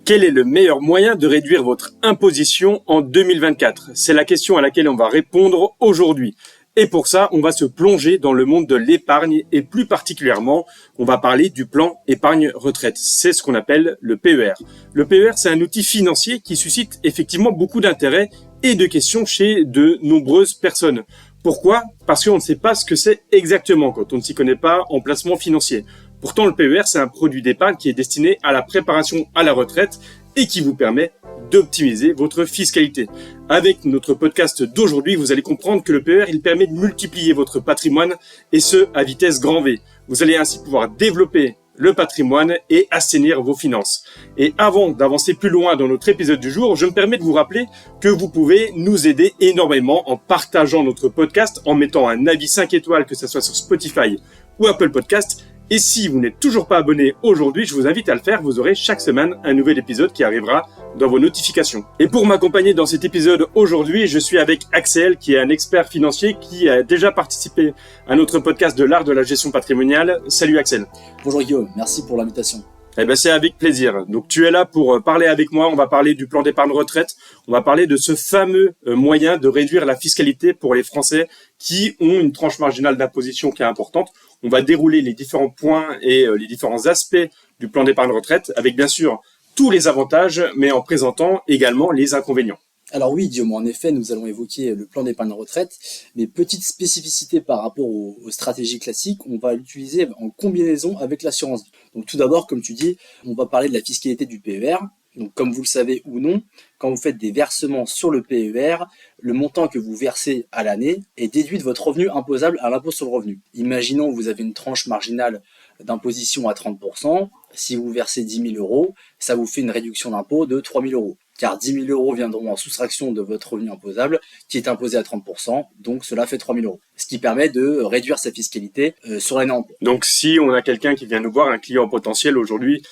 Quel est le meilleur moyen de réduire votre imposition en 2024? C'est la question à laquelle on va répondre aujourd'hui. Et pour ça, on va se plonger dans le monde de l'épargne et plus particulièrement, on va parler du plan épargne retraite. C'est ce qu'on appelle le PER. Le PER, c'est un outil financier qui suscite effectivement beaucoup d'intérêt et de questions chez de nombreuses personnes. Pourquoi? Parce qu'on ne sait pas ce que c'est exactement quand on ne s'y connaît pas en placement financier. Pourtant, le PER, c'est un produit d'épargne qui est destiné à la préparation à la retraite et qui vous permet d'optimiser votre fiscalité. Avec notre podcast d'aujourd'hui, vous allez comprendre que le PER, il permet de multiplier votre patrimoine et ce, à vitesse grand V. Vous allez ainsi pouvoir développer le patrimoine et assainir vos finances. Et avant d'avancer plus loin dans notre épisode du jour, je me permets de vous rappeler que vous pouvez nous aider énormément en partageant notre podcast, en mettant un avis 5 étoiles, que ce soit sur Spotify ou Apple Podcast. Et si vous n'êtes toujours pas abonné aujourd'hui, je vous invite à le faire. Vous aurez chaque semaine un nouvel épisode qui arrivera dans vos notifications. Et pour m'accompagner dans cet épisode aujourd'hui, je suis avec Axel, qui est un expert financier qui a déjà participé à notre podcast de l'art de la gestion patrimoniale. Salut Axel. Bonjour Guillaume, merci pour l'invitation. Eh ben, c'est avec plaisir. Donc, tu es là pour parler avec moi. On va parler du plan d'épargne retraite. On va parler de ce fameux moyen de réduire la fiscalité pour les Français qui ont une tranche marginale d'imposition qui est importante. On va dérouler les différents points et les différents aspects du plan d'épargne retraite avec bien sûr tous les avantages, mais en présentant également les inconvénients. Alors oui, Guillaume, en effet, nous allons évoquer le plan d'épargne retraite, mais petite spécificité par rapport aux stratégies classiques, on va l'utiliser en combinaison avec l'assurance vie. Donc tout d'abord, comme tu dis, on va parler de la fiscalité du PER. Donc comme vous le savez ou non, quand vous faites des versements sur le PER, le montant que vous versez à l'année est déduit de votre revenu imposable à l'impôt sur le revenu. Imaginons que vous avez une tranche marginale d'imposition à 30%, si vous versez 10 000 euros, ça vous fait une réduction d'impôt de 3 000 euros. Car 10 000 euros viendront en soustraction de votre revenu imposable, qui est imposé à 30%, donc cela fait 3 000 euros. Ce qui permet de réduire sa fiscalité sur l'année en cours. Donc si on a quelqu'un qui vient nous voir, un client potentiel aujourd'hui,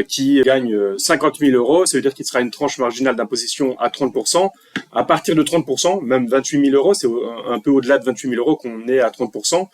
qui gagne 50 000 euros, ça veut dire qu'il sera une tranche marginale d'imposition à 30%. À partir de 30%, même 28 000 euros, c'est un peu au-delà de 28 000 euros qu'on est à 30%,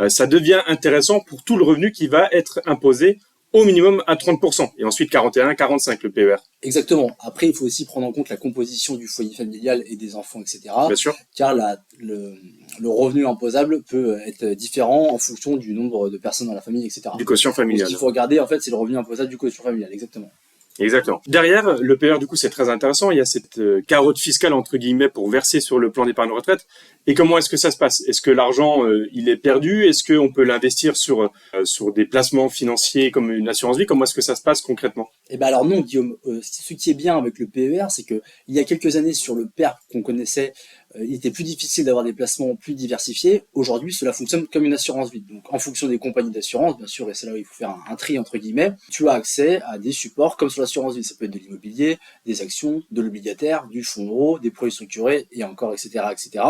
ça devient intéressant pour tout le revenu qui va être imposé au minimum à 30%, et ensuite 41, 45 le PER. Exactement. Après, il faut aussi prendre en compte la composition du foyer familial et des enfants, etc. Bien sûr. Car le revenu imposable peut être différent en fonction du nombre de personnes dans la famille, etc. Du quotient familial. Ce qu'il faut regarder, en fait, c'est le revenu imposable du quotient familial, exactement. Exactement. Derrière, le PER, du coup, c'est très intéressant. Il y a cette carotte fiscale, entre guillemets, pour verser sur le plan d'épargne retraite. Et comment est-ce que ça se passe? Est-ce que l'argent, il est perdu? Est-ce qu'on peut l'investir sur des placements financiers comme une assurance vie? Comment est-ce que ça se passe concrètement? Eh ben alors non, Guillaume. Ce qui est bien avec le PER, c'est que il y a quelques années sur le PER qu'on connaissait, il était plus difficile d'avoir des placements plus diversifiés. Aujourd'hui, cela fonctionne comme une assurance vie. Donc, en fonction des compagnies d'assurance, bien sûr, et c'est là où il faut faire un tri entre guillemets, tu as accès à des supports comme sur l'assurance vie. Ça peut être de l'immobilier, des actions, de l'obligataire, du fonds euro, des produits structurés et encore, etc., etc.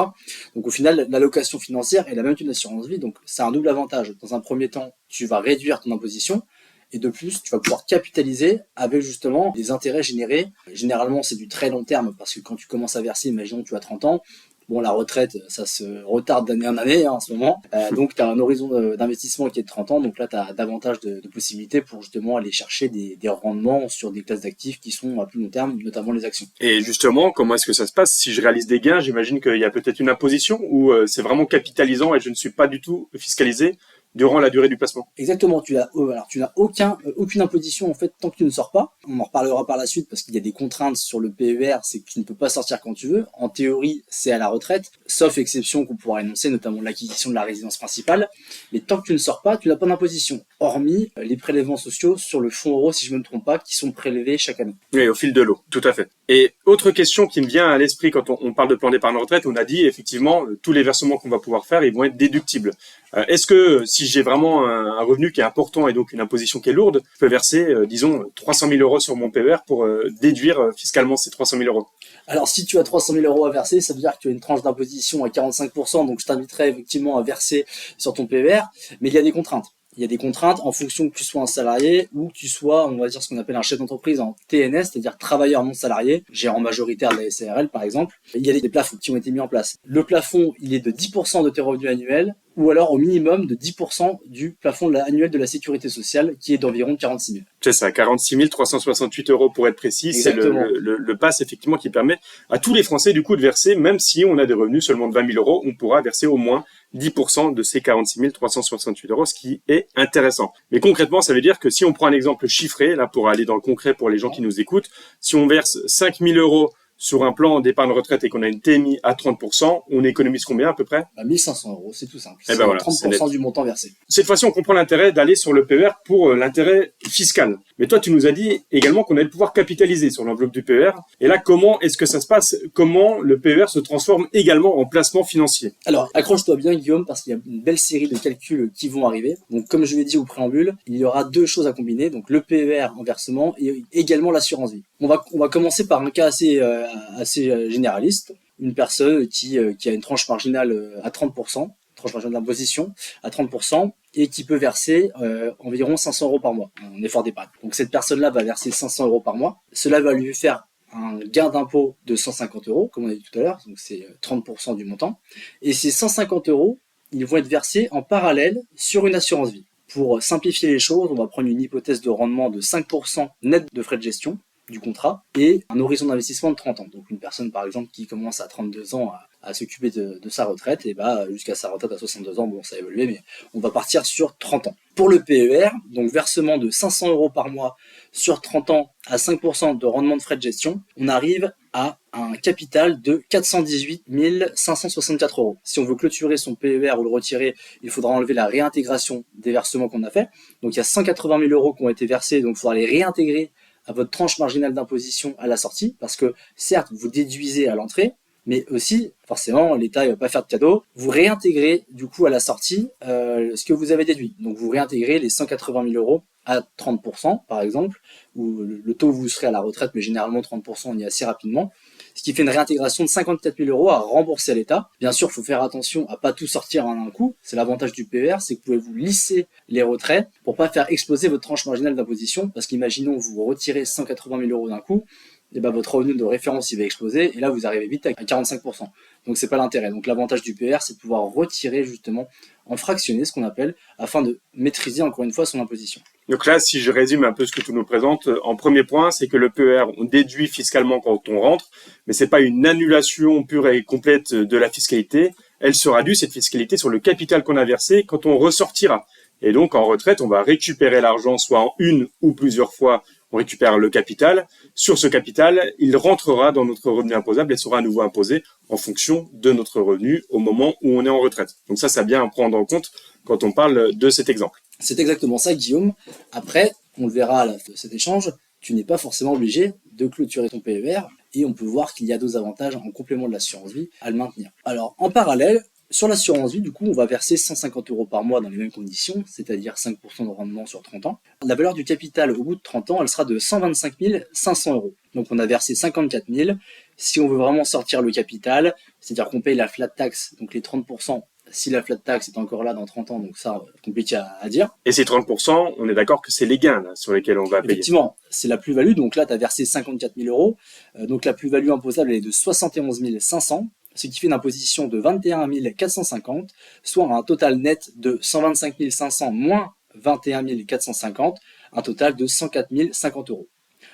Donc, au final, l'allocation financière est la même qu'une assurance vie. Donc, c'est un double avantage. Dans un premier temps, tu vas réduire ton imposition. Et de plus, tu vas pouvoir capitaliser avec justement des intérêts générés. Généralement, c'est du très long terme parce que quand tu commences à verser, imaginons que tu as 30 ans, bon, la retraite, ça se retarde d'année en année en ce moment. Donc, tu as un horizon d'investissement qui est de 30 ans. Donc là, tu as davantage de possibilités pour justement aller chercher des rendements sur des classes d'actifs qui sont à plus long terme, notamment les actions. Et justement, comment est-ce que ça se passe? Si je réalise des gains, j'imagine qu'il y a peut-être une imposition ou c'est vraiment capitalisant et je ne suis pas du tout fiscalisé durant la durée du placement. Exactement, tu n'as aucune imposition en fait tant que tu ne sors pas. On en reparlera par la suite parce qu'il y a des contraintes sur le PER, c'est que tu ne peux pas sortir quand tu veux. En théorie, c'est à la retraite, sauf exception qu'on pourra énoncer, notamment l'acquisition de la résidence principale. Mais tant que tu ne sors pas, tu n'as pas d'imposition, hormis les prélèvements sociaux sur le fonds euro, si je ne me trompe pas, qui sont prélevés chaque année. Oui, au fil de l'eau, tout à fait. Et autre question qui me vient à l'esprit quand on parle de plan d'épargne retraite, on a dit effectivement tous les versements qu'on va pouvoir faire, ils vont être déductibles. Est-ce que si j'ai vraiment un revenu qui est important et donc une imposition qui est lourde, je peux verser, disons, 300 000 euros sur mon PER pour déduire fiscalement ces 300 000 euros? Alors, si tu as 300 000 euros à verser, ça veut dire que tu as une tranche d'imposition à 45%, donc je t'inviterai effectivement à verser sur ton PER, mais il y a des contraintes. il y a des contraintes en fonction que tu sois un salarié ou que tu sois, on va dire, ce qu'on appelle un chef d'entreprise en TNS, c'est-à-dire travailleur non salarié, gérant majoritaire de la SARL par exemple. Il y a des plafonds qui ont été mis en place. Le plafond, il est de 10% de tes revenus annuels ou alors au minimum de 10% du plafond annuel de la sécurité sociale qui est d'environ 46 000. C'est ça, 46 368 € pour être précis. Exactement. C'est le pass effectivement qui permet à tous les Français du coup de verser, même si on a des revenus seulement de 20 000 €, on pourra verser au moins 10% de ces 46 368 €, ce qui est intéressant. Mais concrètement, ça veut dire que si on prend un exemple chiffré, là pour aller dans le concret pour les gens qui nous écoutent, si on verse 5 000 € sur un plan d'épargne retraite et qu'on a une TMI à 30%, on économise combien à peu près ? 1 500 €, c'est tout simple. Eh C'est ben voilà, 30% du montant versé. Cette fois-ci, on comprend l'intérêt d'aller sur le PER pour l'intérêt fiscal. Mais toi, tu nous as dit également qu'on allait pouvoir capitaliser sur l'enveloppe du PER. Et là, comment est-ce que ça se passe ? Comment le PER se transforme également en placement financier ? Alors, accroche-toi bien, Guillaume, parce qu'il y a une belle série de calculs qui vont arriver. Donc, comme je l'ai dit au préambule, il y aura 2 choses à combiner. Donc, le PER en versement et également l'assurance vie. On va commencer par un cas assez généraliste. Une personne qui a une tranche marginale à 30%, tranche marginale d'imposition à 30%, et qui peut verser environ 500 € par mois, un effort d'épargne. Donc, cette personne-là va verser 500 € par mois. Cela va lui faire un gain d'impôt de 150 €, comme on a dit tout à l'heure, donc c'est 30% du montant. Et ces 150 €, ils vont être versés en parallèle sur une assurance vie. Pour simplifier les choses, on va prendre une hypothèse de rendement de 5% net de frais de gestion du contrat et un horizon d'investissement de 30 ans. Donc une personne par exemple qui commence à 32 ans à s'occuper de sa retraite, et jusqu'à sa retraite à 62 ans, bon ça a évolué, mais on va partir sur 30 ans. Pour le PER, donc versement de 500 € par mois sur 30 ans à 5% de rendement de frais de gestion, on arrive à un capital de 418 564 €. Si on veut clôturer son PER ou le retirer, il faudra enlever la réintégration des versements qu'on a fait. Donc il y a 180 000 € qui ont été versés, donc il faudra les réintégrer à votre tranche marginale d'imposition à la sortie, parce que certes, vous déduisez à l'entrée, mais aussi, forcément, l'État ne va pas faire de cadeau. Vous réintégrez, du coup, à la sortie, ce que vous avez déduit. Donc, vous réintégrez les 180 000 € à 30%, par exemple, ou le taux où vous serez à la retraite, mais généralement 30%, on y est assez rapidement. Ce qui fait une réintégration de 54 000 € à rembourser à l'État. Bien sûr, il faut faire attention à pas tout sortir en un coup. C'est l'avantage du PER, c'est que vous pouvez vous lisser les retraits pour pas faire exploser votre tranche marginale d'imposition. Parce qu'imaginons, vous retirez 180 000 € d'un coup, et votre revenu de référence il va exploser, et là vous arrivez vite à 45%. Donc c'est pas l'intérêt. Donc l'avantage du PER, c'est de pouvoir retirer justement en fractionner, ce qu'on appelle, afin de maîtriser encore une fois son imposition. Donc là, si je résume un peu ce que tu nous présentes, en premier point, c'est que le PER, on déduit fiscalement quand on rentre, mais c'est pas une annulation pure et complète de la fiscalité. Elle sera due, cette fiscalité, sur le capital qu'on a versé quand on ressortira. Et donc, en retraite, on va récupérer l'argent, soit en une ou plusieurs fois, on récupère le capital. Sur ce capital, il rentrera dans notre revenu imposable et sera à nouveau imposé en fonction de notre revenu au moment où on est en retraite. Donc ça, c'est bien à prendre en compte quand on parle de cet exemple. C'est exactement ça, Guillaume. Après, on le verra à la fin de cet échange, tu n'es pas forcément obligé de clôturer ton PER, et on peut voir qu'il y a 2 avantages en complément de l'assurance vie à le maintenir. Alors, en parallèle, sur l'assurance vie, du coup, on va verser 150 € par mois dans les mêmes conditions, c'est-à-dire 5% de rendement sur 30 ans. La valeur du capital au bout de 30 ans, elle sera de 125 500 €. Donc on a versé 54 000. Si on veut vraiment sortir le capital, c'est-à-dire qu'on paye la flat tax, donc les 30%, si la flat tax est encore là dans 30 ans, donc ça, compliqué à dire. Et ces 30%, on est d'accord que c'est les gains là, sur lesquels on va payer. Effectivement, c'est la plus-value. Donc là, tu as versé 54 000 €. Donc la plus-value imposable, elle est de 71 500, ce qui fait une imposition de 21 450, soit un total net de 125 500 moins 21 450, un total de 104 050 €.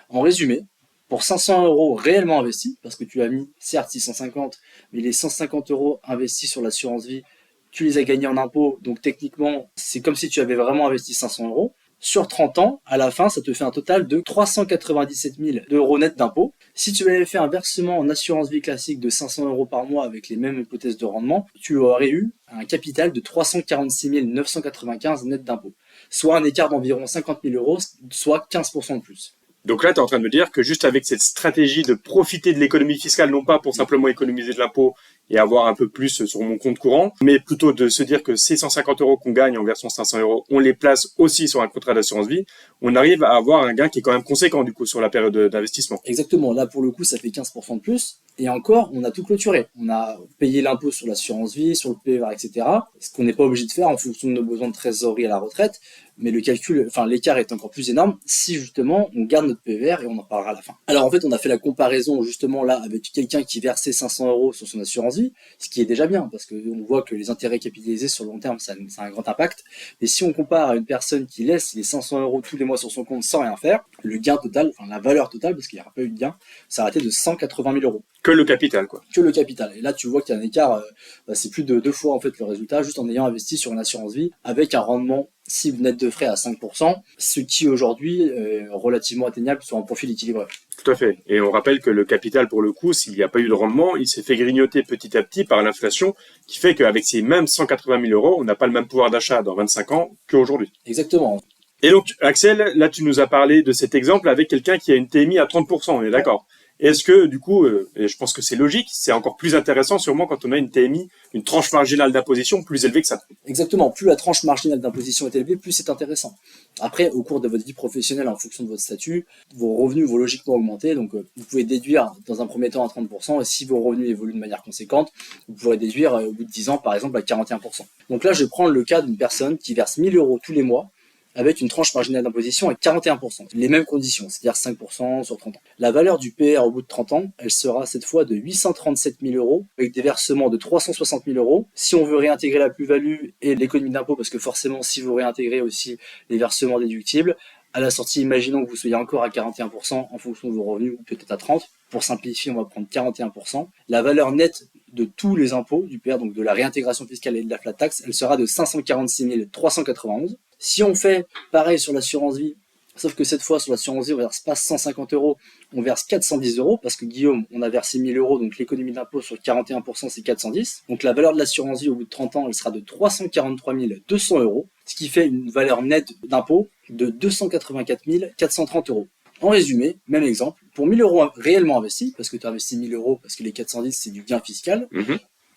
En résumé, pour 500 € réellement investis, parce que tu as mis certes 650, mais les 150 € investis sur l'assurance vie, tu les as gagnés en impôts, donc techniquement, c'est comme si tu avais vraiment investi 500 €. Sur 30 ans, à la fin, ça te fait un total de 397 000 € net d'impôts. Si tu avais fait un versement en assurance vie classique de 500 € par mois avec les mêmes hypothèses de rendement, tu aurais eu un capital de 346 995 net d'impôts, soit un écart d'environ 50 000 €, soit 15% de plus. Donc là, tu es en train de me dire que juste avec cette stratégie de profiter de l'économie fiscale, non pas pour simplement économiser de l'impôt et avoir un peu plus sur mon compte courant, mais plutôt de se dire que ces 150 € qu'on gagne en versant 500 €, on les place aussi sur un contrat d'assurance vie, on arrive à avoir un gain qui est quand même conséquent du coup sur la période d'investissement. Exactement, là pour le coup ça fait 15% de plus. Et encore, on a tout clôturé. On a payé l'impôt sur l'assurance vie, sur le PER, etc. Ce qu'on n'est pas obligé de faire en fonction de nos besoins de trésorerie à la retraite. Mais le calcul, enfin, l'écart est encore plus énorme si justement on garde notre PER et on en parlera à la fin. Alors en fait, on a fait la comparaison justement là avec quelqu'un qui versait 500 € sur son assurance vie, ce qui est déjà bien parce qu'on voit que les intérêts capitalisés sur le long terme, ça a un grand impact. Mais si on compare à une personne qui laisse les 500 € tous les mois sur son compte sans rien faire, le gain total, enfin la valeur totale, parce qu'il n'y aura pas eu de gain, ça a été de 180 000 €. Que le capital, quoi. Que le capital. Et là, tu vois qu'il y a un écart, c'est plus de 2 fois en fait le résultat, juste en ayant investi sur une assurance vie avec un rendement cible net de frais à 5%, ce qui aujourd'hui est relativement atteignable sur un profil équilibré. Tout à fait. Et on rappelle que le capital, pour le coup, s'il n'y a pas eu de rendement, il s'est fait grignoter petit à petit par l'inflation, qui fait qu'avec ces mêmes 180 000 €, on n'a pas le même pouvoir d'achat dans 25 ans qu'aujourd'hui. Exactement. Et donc, Axel, là, tu nous as parlé de cet exemple avec quelqu'un qui a une TMI à 30%, on est d'accord. Est-ce que, du coup, et je pense que c'est logique, c'est encore plus intéressant sûrement quand on a une TMI, une tranche marginale d'imposition plus élevée que ça. Exactement. Plus la tranche marginale d'imposition est élevée, plus c'est intéressant. Après, au cours de votre vie professionnelle, en fonction de votre statut, vos revenus vont logiquement augmenter. Donc, vous pouvez déduire dans un premier temps à 30%. Et si vos revenus évoluent de manière conséquente, vous pourrez déduire au bout de 10 ans, par exemple, à 41%. Donc là, je vais prendre le cas d'une personne qui verse 1 000 € tous les mois, avec une tranche marginale d'imposition à 41%. Les mêmes conditions, c'est-à-dire 5% sur 30 ans. La valeur du PER au bout de 30 ans, elle sera cette fois de 837 000 €, avec des versements de 360 000 €. Si on veut réintégrer la plus-value et l'économie d'impôt, parce que forcément, si vous réintégrez aussi les versements déductibles, à la sortie, imaginons que vous soyez encore à 41% en fonction de vos revenus, ou peut-être à 30%. Pour simplifier, on va prendre 41%. La valeur nette de tous les impôts du PER, donc de la réintégration fiscale et de la flat tax, elle sera de 546 391. Si on fait pareil sur l'assurance vie, sauf que cette fois sur l'assurance vie, on verse pas 150 €, on verse 410 €, parce que Guillaume, on a versé 1 000 €, donc l'économie d'impôt sur 41%, c'est 410. Donc la valeur de l'assurance vie au bout de 30 ans, elle sera de 343 200 €, ce qui fait une valeur nette d'impôt de 284 430 €. En résumé, même exemple, pour 1 000 € réellement investis, parce que tu as investi 1 000 € parce que les 410 c'est du gain fiscal,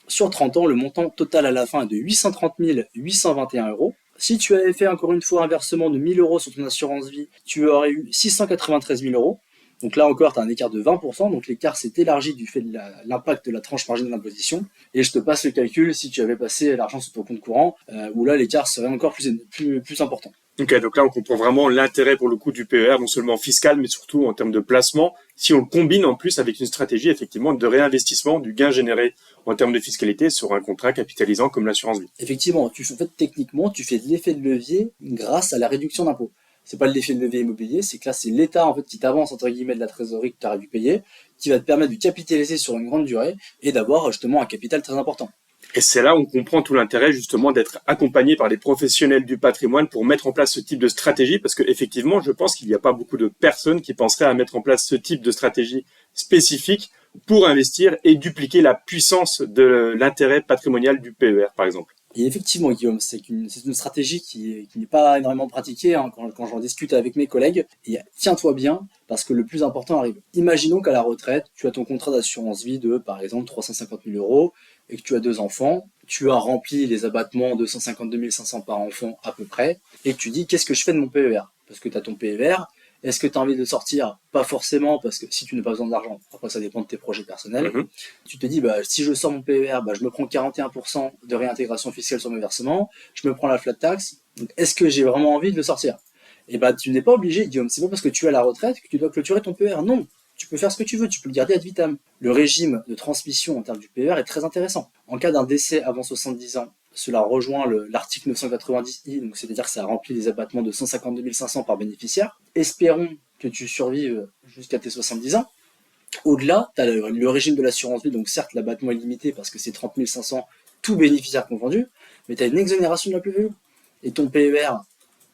sur 30 ans, le montant total à la fin est de 830 821 €. Si tu avais fait encore une fois un versement de 1 000 € sur ton assurance vie, tu aurais eu 693 000 €. Donc là encore, tu as un écart de 20%, donc l'écart s'est élargi du fait de l'impact de la tranche marginale d'imposition. Et je te passe le calcul si tu avais passé l'argent sur ton compte courant, où là l'écart serait encore plus important. Ok, donc là on comprend vraiment l'intérêt pour le coup du PER, non seulement fiscal, mais surtout en termes de placement, si on le combine en plus avec une stratégie effectivement de réinvestissement du gain généré en termes de fiscalité sur un contrat capitalisant comme l'assurance vie. Effectivement, techniquement, tu fais de l'effet de levier grâce à la réduction d'impôt. C'est pas l'effet de levier immobilier, c'est que là c'est l'État en fait qui t'avance entre guillemets de la trésorerie que tu aurais dû payer, qui va te permettre de capitaliser sur une grande durée et d'avoir justement un capital très important. Et c'est là où on comprend tout l'intérêt justement d'être accompagné par des professionnels du patrimoine pour mettre en place ce type de stratégie, parce que effectivement, je pense qu'il n'y a pas beaucoup de personnes qui penseraient à mettre en place ce type de stratégie spécifique pour investir et dupliquer la puissance de l'intérêt patrimonial du PER, par exemple. Et effectivement, Guillaume, c'est une stratégie qui n'est pas énormément pratiquée quand j'en discute avec mes collègues. Et tiens-toi bien, parce que le plus important arrive. Imaginons qu'à la retraite, tu as ton contrat d'assurance vie de, par exemple, 350 000 € et que tu as 2 enfants. Tu as rempli les abattements de 152 500 par enfant à peu près, et que tu dis qu'est-ce que je fais de mon PER? Parce que tu as ton PER. Est-ce que tu as envie de le sortir? Pas forcément, parce que si tu n'as pas besoin d'argent, après ça dépend de tes projets personnels. Tu te dis, si je sors mon PER, je me prends 41% de réintégration fiscale sur mes versements, je me prends la flat tax, donc est-ce que j'ai vraiment envie de le sortir? Et tu n'es pas obligé, Guillaume, c'est pas parce que tu es à la retraite que tu dois clôturer ton PER, non. Tu peux faire ce que tu veux, tu peux le garder ad vitam. Le régime de transmission en termes du PER est très intéressant. En cas d'un décès avant 70 ans, cela rejoint l'article 990I, donc c'est-à-dire que ça remplit les abattements de 152 500 par bénéficiaire. Espérons que tu survives jusqu'à tes 70 ans. Au-delà, tu as le régime de l'assurance vie, donc certes l'abattement est limité parce que c'est 30 500, tout bénéficiaire confondu, mais tu as une exonération de la plus-value. Et ton PER,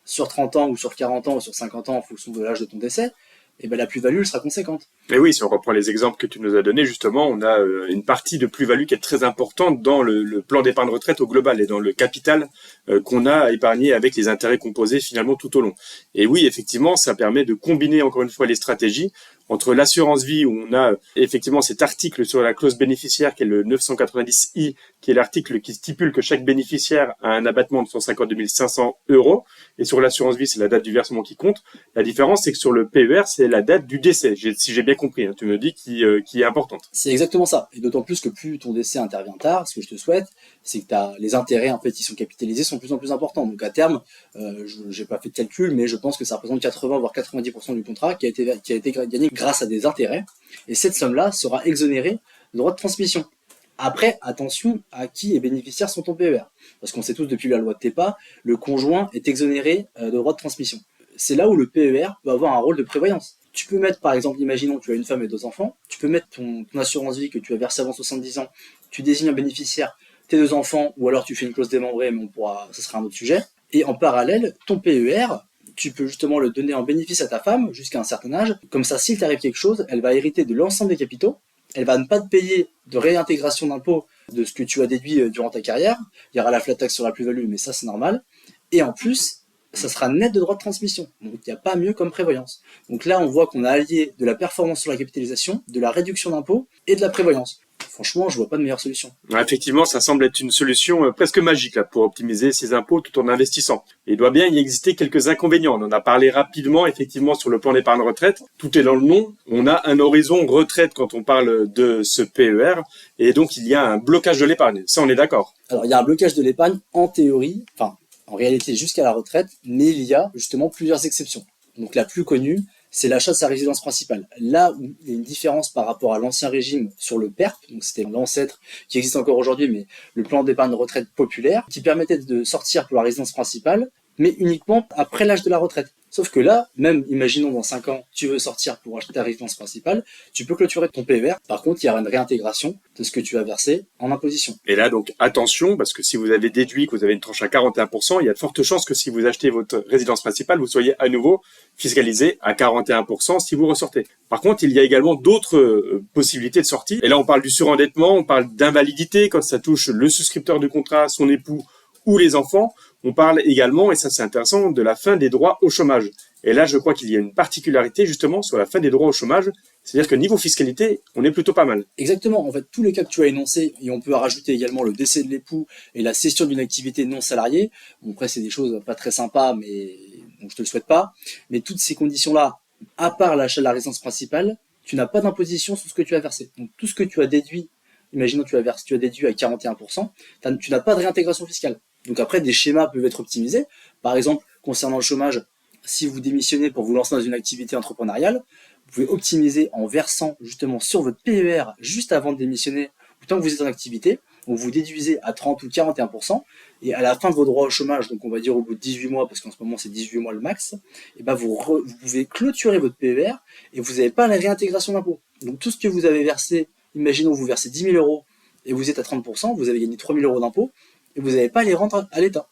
sur 30 ans ou sur 40 ans ou sur 50 ans en fonction de l'âge de ton décès, et la plus-value elle sera conséquente. Et oui, si on reprend les exemples que tu nous as donnés, justement, on a une partie de plus-value qui est très importante dans le plan d'épargne retraite au global et dans le capital qu'on a épargné avec les intérêts composés finalement tout au long. Et oui, effectivement, ça permet de combiner encore une fois les stratégies entre l'assurance vie où on a effectivement cet article sur la clause bénéficiaire qui est le 990I, qui est l'article qui stipule que chaque bénéficiaire a un abattement de 152 500 €. Et sur l'assurance vie, c'est la date du versement qui compte. La différence, c'est que sur le PER, c'est la date du décès. Si j'ai bien compris, hein, tu me dis, qui est importante. C'est exactement ça. Et d'autant plus que plus ton décès intervient tard, ce que je te souhaite, c'est que les intérêts en fait qui sont capitalisés sont de plus en plus importants. Donc à terme, j'ai pas fait de calcul, mais je pense que ça représente 80 voire 90% du contrat qui a été gagné grâce à des intérêts. Et cette somme-là sera exonérée de droit de transmission. Après, attention à qui est bénéficiaire sur ton PER. Parce qu'on sait tous depuis la loi de TEPA, le conjoint est exonéré de droit de transmission. C'est là où le PER peut avoir un rôle de prévoyance. Tu peux mettre, par exemple, imaginons que tu as une femme et 2 enfants, tu peux mettre ton assurance vie que tu as versée avant 70 ans, tu désignes un bénéficiaire, tes 2 enfants, ou alors tu fais une clause démembrée, mais ça sera un autre sujet. Et en parallèle, ton PER, tu peux justement le donner en bénéfice à ta femme jusqu'à un certain âge. Comme ça, s'il t'arrive quelque chose, elle va hériter de l'ensemble des capitaux. Elle va ne pas te payer de réintégration d'impôt de ce que tu as déduit durant ta carrière. Il y aura la flat tax sur la plus-value, mais ça, c'est normal. Et en plus, ça sera net de droit de transmission. Donc, il n'y a pas mieux comme prévoyance. Donc là, on voit qu'on a allié de la performance sur la capitalisation, de la réduction d'impôt et de la prévoyance. Franchement, je vois pas de meilleure solution. Ouais, effectivement, ça semble être une solution presque magique là, pour optimiser ses impôts tout en investissant. Il doit bien y exister quelques inconvénients. On en a parlé rapidement, effectivement, sur le plan d'épargne retraite. Tout est dans le nom. On a un horizon retraite quand on parle de ce PER. Et donc, il y a un blocage de l'épargne. Ça, on est d'accord. Alors, il y a un blocage de l'épargne en théorie, en réalité jusqu'à la retraite, mais il y a justement plusieurs exceptions. Donc, la plus connue, c'est l'achat de sa résidence principale. Là où il y a une différence par rapport à l'ancien régime sur le PERP, donc c'était l'ancêtre qui existe encore aujourd'hui, mais le plan d'épargne retraite populaire, qui permettait de sortir pour la résidence principale, mais uniquement après l'âge de la retraite. Sauf que là, même imaginons dans 5 ans, tu veux sortir pour acheter ta résidence principale, tu peux clôturer ton PER. Par contre, il y aura une réintégration de ce que tu as versé en imposition. Et là, donc, attention, parce que si vous avez déduit que vous avez une tranche à 41%, il y a de fortes chances que si vous achetez votre résidence principale, vous soyez à nouveau fiscalisé à 41% si vous ressortez. Par contre, il y a également d'autres possibilités de sortie. Et là, on parle du surendettement, on parle d'invalidité quand ça touche le souscripteur du contrat, son époux ou les enfants. On parle également, et ça c'est intéressant, de la fin des droits au chômage. Et là, je crois qu'il y a une particularité justement sur la fin des droits au chômage. C'est-à-dire que niveau fiscalité, on est plutôt pas mal. Exactement. En fait, tous les cas que tu as énoncés, et on peut rajouter également le décès de l'époux et la cession d'une activité non salariée. Bon, après, c'est des choses pas très sympas, mais donc je te le souhaite pas. Mais toutes ces conditions-là, à part l'achat de la résidence principale, tu n'as pas d'imposition sur ce que tu as versé. Donc tout ce que tu as déduit, imaginons que tu as déduit à 41%, tu n'as pas de réintégration fiscale. Donc après, des schémas peuvent être optimisés. Par exemple, concernant le chômage, si vous démissionnez pour vous lancer dans une activité entrepreneuriale, vous pouvez optimiser en versant justement sur votre PER juste avant de démissionner, ou tant que vous êtes en activité, donc vous déduisez à 30 ou 41%, et à la fin de vos droits au chômage, donc on va dire au bout de 18 mois, parce qu'en ce moment c'est 18 mois le max, et ben vous pouvez clôturer votre PER, et vous n'avez pas la réintégration d'impôt. Donc tout ce que vous avez versé, imaginons vous versez 10 000 euros, et vous êtes à 30%, vous avez gagné 3 000 euros d'impôt, et vous n'avez pas les rentes à l'État.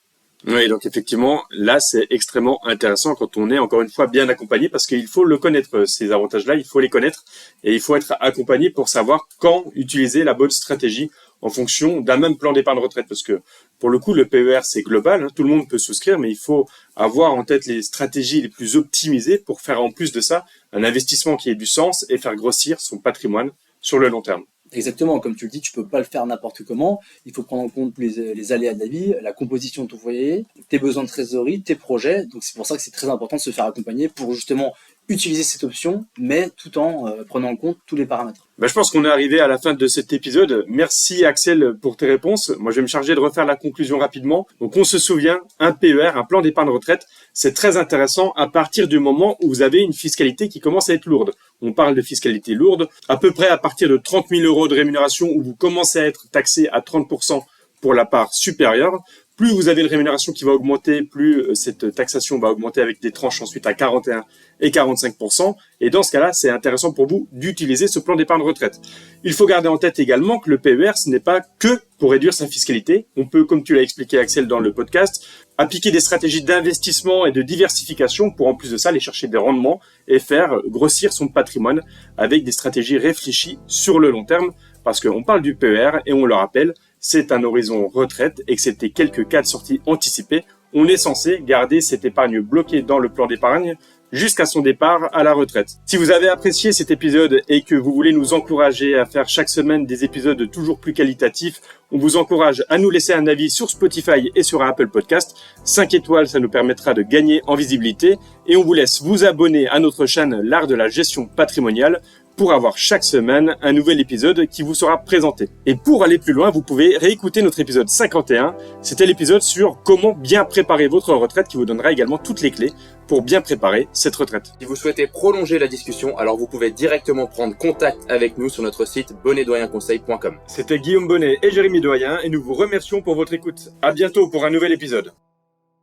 Oui, donc effectivement, là, c'est extrêmement intéressant quand on est, encore une fois, bien accompagné, parce qu'il faut le connaître, ces avantages-là, il faut les connaître, et il faut être accompagné pour savoir quand utiliser la bonne stratégie en fonction d'un même plan d'épargne retraite, parce que, pour le coup, le PER, c'est global, hein, tout le monde peut souscrire, mais il faut avoir en tête les stratégies les plus optimisées pour faire, en plus de ça, un investissement qui ait du sens et faire grossir son patrimoine sur le long terme. Exactement, comme tu le dis, tu peux pas le faire n'importe comment. Il faut prendre en compte les aléas de la vie, la composition de ton foyer, tes besoins de trésorerie, tes projets. Donc c'est pour ça que c'est très important de se faire accompagner pour justement utiliser cette option, mais tout en prenant en compte tous les paramètres. Je pense qu'on est arrivé à la fin de cet épisode. Merci Axel pour tes réponses. Moi, je vais me charger de refaire la conclusion rapidement. Donc, on se souvient, un PER, un plan d'épargne retraite, c'est très intéressant à partir du moment où vous avez une fiscalité qui commence à être lourde. On parle de fiscalité lourde, à peu près à partir de 30 000 euros de rémunération où vous commencez à être taxé à 30% pour la part supérieure. Plus vous avez une rémunération qui va augmenter, plus cette taxation va augmenter avec des tranches ensuite à 41 et 45%. Et dans ce cas-là, c'est intéressant pour vous d'utiliser ce plan d'épargne retraite. Il faut garder en tête également que le PER, ce n'est pas que pour réduire sa fiscalité. On peut, comme tu l'as expliqué Axel dans le podcast, appliquer des stratégies d'investissement et de diversification pour en plus de ça aller chercher des rendements et faire grossir son patrimoine avec des stratégies réfléchies sur le long terme. Parce qu'on parle du PER et on le rappelle, c'est un horizon retraite, excepté quelques cas de sortie anticipés. On est censé garder cette épargne bloquée dans le plan d'épargne jusqu'à son départ à la retraite. Si vous avez apprécié cet épisode et que vous voulez nous encourager à faire chaque semaine des épisodes toujours plus qualitatifs, on vous encourage à nous laisser un avis sur Spotify et sur Apple Podcast. 5 étoiles, ça nous permettra de gagner en visibilité. Et on vous laisse vous abonner à notre chaîne L'Art de la Gestion Patrimoniale pour avoir chaque semaine un nouvel épisode qui vous sera présenté. Et pour aller plus loin, vous pouvez réécouter notre épisode 51. C'était l'épisode sur comment bien préparer votre retraite qui vous donnera également toutes les clés pour bien préparer cette retraite. Si vous souhaitez prolonger la discussion, alors vous pouvez directement prendre contact avec nous sur notre site bonnetdoyenconseil.com. C'était Guillaume Bonnet et Jérémy Doyen et nous vous remercions pour votre écoute. À bientôt pour un nouvel épisode.